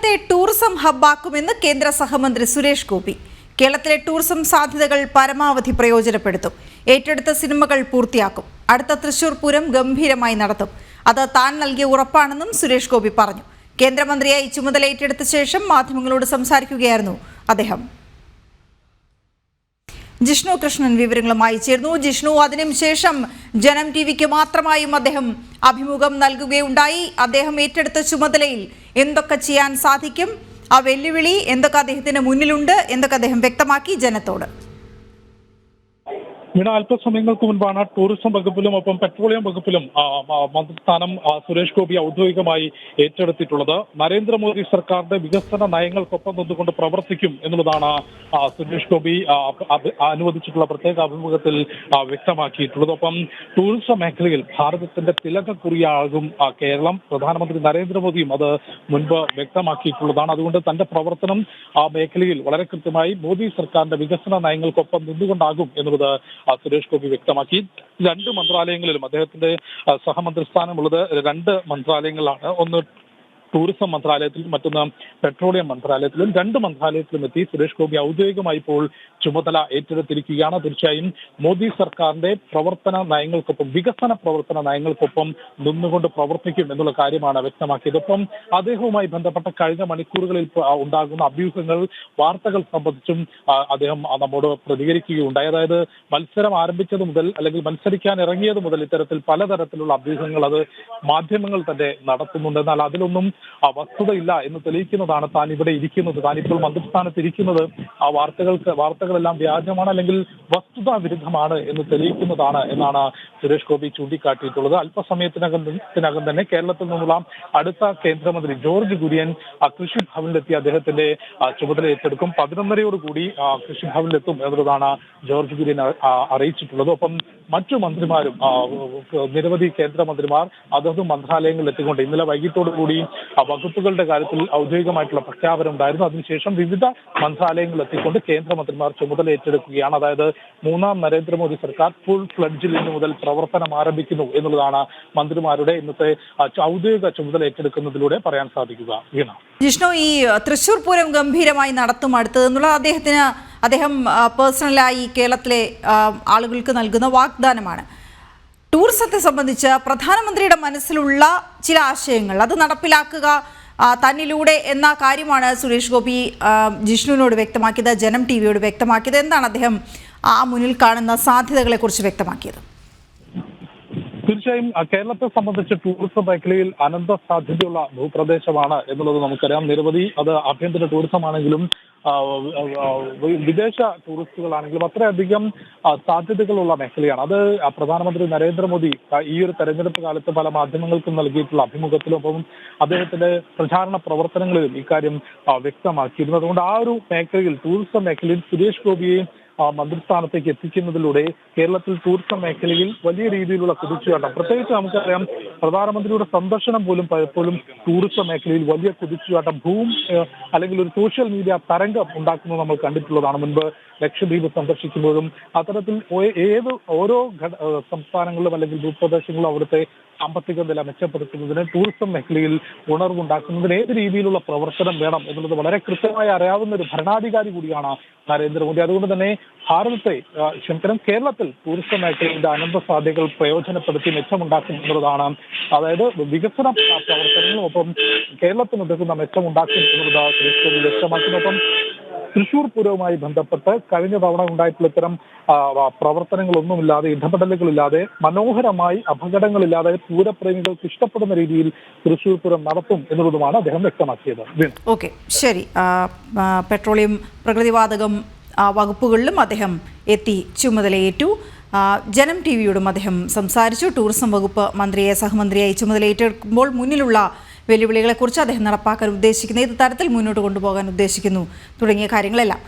കേരളത്തെ ടൂറിസം ഹബ്ബാക്കുമെന്ന് കേന്ദ്ര സഹമന്ത്രി സുരേഷ് ഗോപി. കേരളത്തിലെ ടൂറിസം സാധ്യതകൾ പരമാവധി പ്രയോജനപ്പെടുത്തും. ഏറ്റെടുത്ത സിനിമകൾ പൂർത്തിയാക്കും. അടുത്ത തൃശൂർ പൂരം ഗംഭീരമായി നടത്തും. അത് താൻ നൽകിയ ഉറപ്പാണെന്നും സുരേഷ് ഗോപി പറഞ്ഞു. കേന്ദ്രമന്ത്രിയായി ചുമതല ഏറ്റെടുത്ത ശേഷം മാധ്യമങ്ങളോട് സംസാരിക്കുകയായിരുന്നു അദ്ദേഹം. ജിഷ്ണു കൃഷ്ണൻ വിവരങ്ങളുമായി ചേർന്നു. ജിഷ്ണു, അതിനുശേഷം ജനം ടിവിക്ക് മാത്രമായും അദ്ദേഹം അഭിമുഖം നൽകുകയുണ്ടായി. അദ്ദേഹം ഏറ്റെടുത്ത ചുമതലയിൽ എന്തൊക്കെ ചെയ്യാൻ സാധിക്കും, ആ വെല്ലുവിളി എന്തൊക്കെ അദ്ദേഹത്തിന് മുന്നിലുണ്ട്, എന്തൊക്കെ അദ്ദേഹം വ്യക്തമാക്കി ജനത്തോട്? അല്പസമയങ്ങൾക്ക് മുൻപാണ് ടൂറിസം വകുപ്പിലും ഒപ്പം പെട്രോളിയം വകുപ്പിലും മന്ത്രിസ്ഥാനം സുരേഷ് ഗോപി ഔദ്യോഗികമായി ഏറ്റെടുത്തിട്ടുള്ളത്. നരേന്ദ്രമോദി സർക്കാരിന്റെ വികസന നയങ്ങൾക്കൊപ്പം നിന്നുകൊണ്ട് പ്രവർത്തിക്കും എന്നുള്ളതാണ് സുരേഷ് ഗോപി അനുവദിച്ചിട്ടുള്ള പ്രത്യേക അഭിമുഖത്തിൽ വ്യക്തമാക്കിയിട്ടുള്ളത്. ഒപ്പം ടൂറിസം മേഖലയിൽ ഭാരതത്തിന്റെ തിലകക്കുറിയാകും കേരളം. പ്രധാനമന്ത്രി നരേന്ദ്രമോദിയും അത് മുൻപ് വ്യക്തമാക്കിയിട്ടുള്ളതാണ്. അതുകൊണ്ട് തന്റെ പ്രവർത്തനം ആ മേഖലയിൽ വളരെ കൃത്യമായി മോദി സർക്കാരിന്റെ വികസന നയങ്ങൾക്കൊപ്പം നിന്നുകൊണ്ടാകും എന്നുള്ളത് സുരേഷ് ഗോപി വ്യക്തമാക്കി. രണ്ട് മന്ത്രാലയങ്ങളിലും അദ്ദേഹത്തിന്റെ സഹമന്ത്രി സ്ഥാനമുള്ളത് രണ്ട് മന്ത്രാലയങ്ങളിലാണ്. ഒന്ന് ടൂറിസം മന്ത്രാലയത്തിലും മറ്റൊന്ന് പെട്രോളിയം മന്ത്രാലയത്തിലും. രണ്ട് മന്ത്രാലയത്തിലും എത്തി സുരേഷ് ഗോപി ഔദ്യോഗികമായി ഇപ്പോൾ ചുമതല ഏറ്റെടുത്തിരിക്കുകയാണ്. തീർച്ചയായും മോദി സർക്കാരിന്റെ പ്രവർത്തന നയങ്ങൾക്കൊപ്പം, വികസന പ്രവർത്തന നയങ്ങൾക്കൊപ്പം നിന്നുകൊണ്ട് പ്രവർത്തിക്കും എന്നുള്ള കാര്യമാണ് വ്യക്തമാക്കിയത്. ഒപ്പം അദ്ദേഹവുമായി ബന്ധപ്പെട്ട കഴിഞ്ഞ മണിക്കൂറുകളിൽ ഉണ്ടാകുന്ന അഭ്യൂഹങ്ങൾ, വാർത്തകൾ സംബന്ധിച്ചും അദ്ദേഹം നമ്മോട് പ്രതികരിക്കുകയുണ്ടായി. അതായത് മത്സരം ആരംഭിച്ചത് മുതൽ അല്ലെങ്കിൽ മത്സരിക്കാൻ ഇറങ്ങിയത് മുതൽ ഇത്തരത്തിൽ പലതരത്തിലുള്ള അഭ്യൂഹങ്ങൾ അത് മാധ്യമങ്ങൾ തന്നെ നടത്തുന്നുണ്ട്. എന്നാൽ അതിലൊന്നും വസ്തുതയില്ല എന്ന് തെളിയിക്കുന്നതാണ് താൻ ഇവിടെ ഇരിക്കുന്നത്, താൻ ഇപ്പോൾ മന്ത്രിസ്ഥാനത്ത് ഇരിക്കുന്നത്. ആ വാർത്തകളെല്ലാം വ്യാജമാണ് അല്ലെങ്കിൽ വസ്തുതാ വിരുദ്ധമാണ് എന്ന് തെളിയിക്കുന്നതാണ് എന്നാണ് സുരേഷ് ഗോപി ചൂണ്ടിക്കാട്ടിയിട്ടുള്ളത്. അല്പസമയത്തിനകം തന്നെ കേരളത്തിൽ നിന്നുള്ള അടുത്ത കേന്ദ്രമന്ത്രി ജോർജ് കുര്യൻ കൃഷി ഭവനിലെത്തി അദ്ദേഹത്തിന്റെ ചുമതല ഏറ്റെടുക്കും. 11:30 കൃഷി ഭവനിലെത്തും എന്നുള്ളതാണ് ജോർജ് കുര്യൻ അറിയിച്ചിട്ടുള്ളത്. ഒപ്പം മറ്റു മന്ത്രിമാരും നിരവധി കേന്ദ്രമന്ത്രിമാർ അതത് മന്ത്രാലയങ്ങളിൽ എത്തിക്കൊണ്ട് ഇന്നലെ വൈകിട്ടോടുകൂടി വകുപ്പുകളുടെ കാര്യത്തിൽ ഔദ്യോഗികമായിട്ടുള്ള പ്രഖ്യാപനം ഉണ്ടായിരുന്നു. അതിനുശേഷം വിവിധ മന്ത്രാലയങ്ങളിൽ എത്തിക്കൊണ്ട് കേന്ദ്രമന്ത്രിമാർ ചുമതല ഏറ്റെടുക്കുകയാണ്. അതായത് മൂന്നാം നരേന്ദ്രമോദി സർക്കാർ ഫുൾ ഫ്ലഡ്ജിൽ ഇന്നു മുതൽ പ്രവർത്തനം ആരംഭിക്കുന്നു എന്നുള്ളതാണ് മന്ത്രിമാരുടെ ഇന്നത്തെ ഔദ്യോഗിക ചുമതല ഏറ്റെടുക്കുന്നതിലൂടെ പറയാൻ സാധിക്കുക. ജിഷ്ണു, ഈ തൃശൂർ പൂരം ഗംഭീരമായി നടത്തും അടുത്തതെന്നുള്ള അദ്ദേഹം പേഴ്സണലായി കേരളത്തിലെ ആളുകൾക്ക് നൽകുന്ന വാഗ്ദാനമാണ്. ടൂറിസത്തെ സംബന്ധിച്ച് പ്രധാനമന്ത്രിയുടെ മനസ്സിലുള്ള ചില ആശയങ്ങൾ അത് നടപ്പിലാക്കുക തന്നിലൂടെ എന്ന കാര്യമാണ് സുരേഷ് ഗോപി ജിഷ്ണുവിനോട് വ്യക്തമാക്കിയത്, ജനം ടിവിയോട് വ്യക്തമാക്കിയത്. എന്താണ് അദ്ദേഹം ആ മുന്നിൽ കാണുന്ന സാധ്യതകളെ കുറിച്ച് വ്യക്തമാക്കിയത്? തീർച്ചയായും കേരളത്തെ സംബന്ധിച്ച് ടൂറിസം മേഖലയിൽ അനന്ത സാധ്യതയുള്ള ഭൂപ്രദേശമാണ് എന്നുള്ളത് നമുക്കറിയാം. നിരവധി അത് ആഭ്യന്തര ടൂറിസം ആണെങ്കിലും വിദേശ ടൂറിസ്റ്റുകളാണെങ്കിലും അത്രയധികം സാധ്യതകളുള്ള മേഖലയാണ്. അത് പ്രധാനമന്ത്രി നരേന്ദ്രമോദി ഈ ഒരു തെരഞ്ഞെടുപ്പ് കാലത്ത് പല മാധ്യമങ്ങൾക്കും നൽകിയിട്ടുള്ള അഭിമുഖത്തിലൊപ്പം അദ്ദേഹത്തിന്റെ പ്രചാരണ പ്രവർത്തനങ്ങളിലും ഇക്കാര്യം വ്യക്തമാക്കിയിരുന്നു. അതുകൊണ്ട് ആ ഒരു മേഖലയിൽ, ടൂറിസം മേഖലയിൽ സുരേഷ് ഗോപിയെ മന്ത്രിസ്ഥാനത്തേക്ക് എത്തിക്കുന്നതിലൂടെ കേരളത്തിൽ ടൂറിസം മേഖലയിൽ വലിയ രീതിയിലുള്ള കുതിച്ചുചാട്ടം, പ്രത്യേകിച്ച് നമുക്കറിയാം പ്രധാനമന്ത്രിയുടെ സന്ദർശനം പോലും പലപ്പോഴും ടൂറിസം മേഖലയിൽ വലിയ കുതിച്ചുചാട്ടം, അല്ലെങ്കിൽ ഒരു സോഷ്യൽ മീഡിയ തരംഗം ഉണ്ടാക്കുന്നത് നമ്മൾ കണ്ടിട്ടുള്ളതാണ്. മുൻപ് ലക്ഷദ്വീപ് സന്ദർശിക്കുമ്പോഴും അത്തരത്തിൽ ഓരോ സംസ്ഥാനങ്ങളിലും അല്ലെങ്കിൽ ഭൂപ്രദേശങ്ങളിലും അവിടുത്തെ സാമ്പത്തിക നില മെച്ചപ്പെടുത്തുന്നതിന്, ടൂറിസം മേഖലയിൽ ഉണർവുണ്ടാക്കുന്നതിന് ഏത് രീതിയിലുള്ള പ്രവർത്തനം വേണം എന്നുള്ളത് വളരെ കൃത്യമായി അറിയാവുന്ന ഒരു ഭരണാധികാരി കൂടിയാണ് നരേന്ദ്രമോദി. അതുകൊണ്ട് തന്നെ കേരളത്തിൽ ടൂറിസം മേഖലയുടെ അനന്ത സാധ്യതകൾ പ്രയോജനപ്പെടുത്തി മെച്ചമുണ്ടാക്കും എന്നുള്ളതാണ്. അതായത് വികസന പ്രവർത്തനങ്ങളും ഒപ്പം കേരളത്തിനുണ്ടാക്കുന്ന മെച്ചമുണ്ടാക്കും എന്നുള്ളത് സുരേഷ് ഗോപി വ്യക്തമാക്കുന്നൊപ്പം തൃശൂർ പൂരവുമായി ബന്ധപ്പെട്ട് കഴിഞ്ഞ തവണ ഉണ്ടായിട്ടുള്ള ഇത്തരം പ്രവർത്തനങ്ങളൊന്നുമില്ലാതെ, ഇടപെടലുകളില്ലാതെ, മനോഹരമായി അപകടങ്ങളില്ലാതെ പൂരപ്രേമികൾക്ക് ഇഷ്ടപ്പെടുന്ന രീതിയിൽ തൃശൂർ പൂരം നടത്തും എന്നുള്ളതുമാണ് അദ്ദേഹം വ്യക്തമാക്കിയത്. ഓക്കെ, ശരി. പെട്രോളിയം, പ്രകൃതിവാതകം വകുപ്പുകളിലും അദ്ദേഹം എത്തി ചുമതലയേറ്റു. ജനം ടിവിയോടും അദ്ദേഹം സംസാരിച്ചു. ടൂറിസം വകുപ്പ് മന്ത്രിയെ സഹമന്ത്രിയായി ചുമതലയേറ്റെടുക്കുമ്പോൾ മുന്നിലുള്ള വെല്ലുവിളികളെക്കുറിച്ച് അദ്ദേഹം നടപ്പാക്കാൻ ഉദ്ദേശിക്കുന്ന ഏത് തരത്തിൽ മുന്നോട്ട് കൊണ്ടുപോകാൻ ഉദ്ദേശിക്കുന്നു തുടങ്ങിയ കാര്യങ്ങളെല്ലാം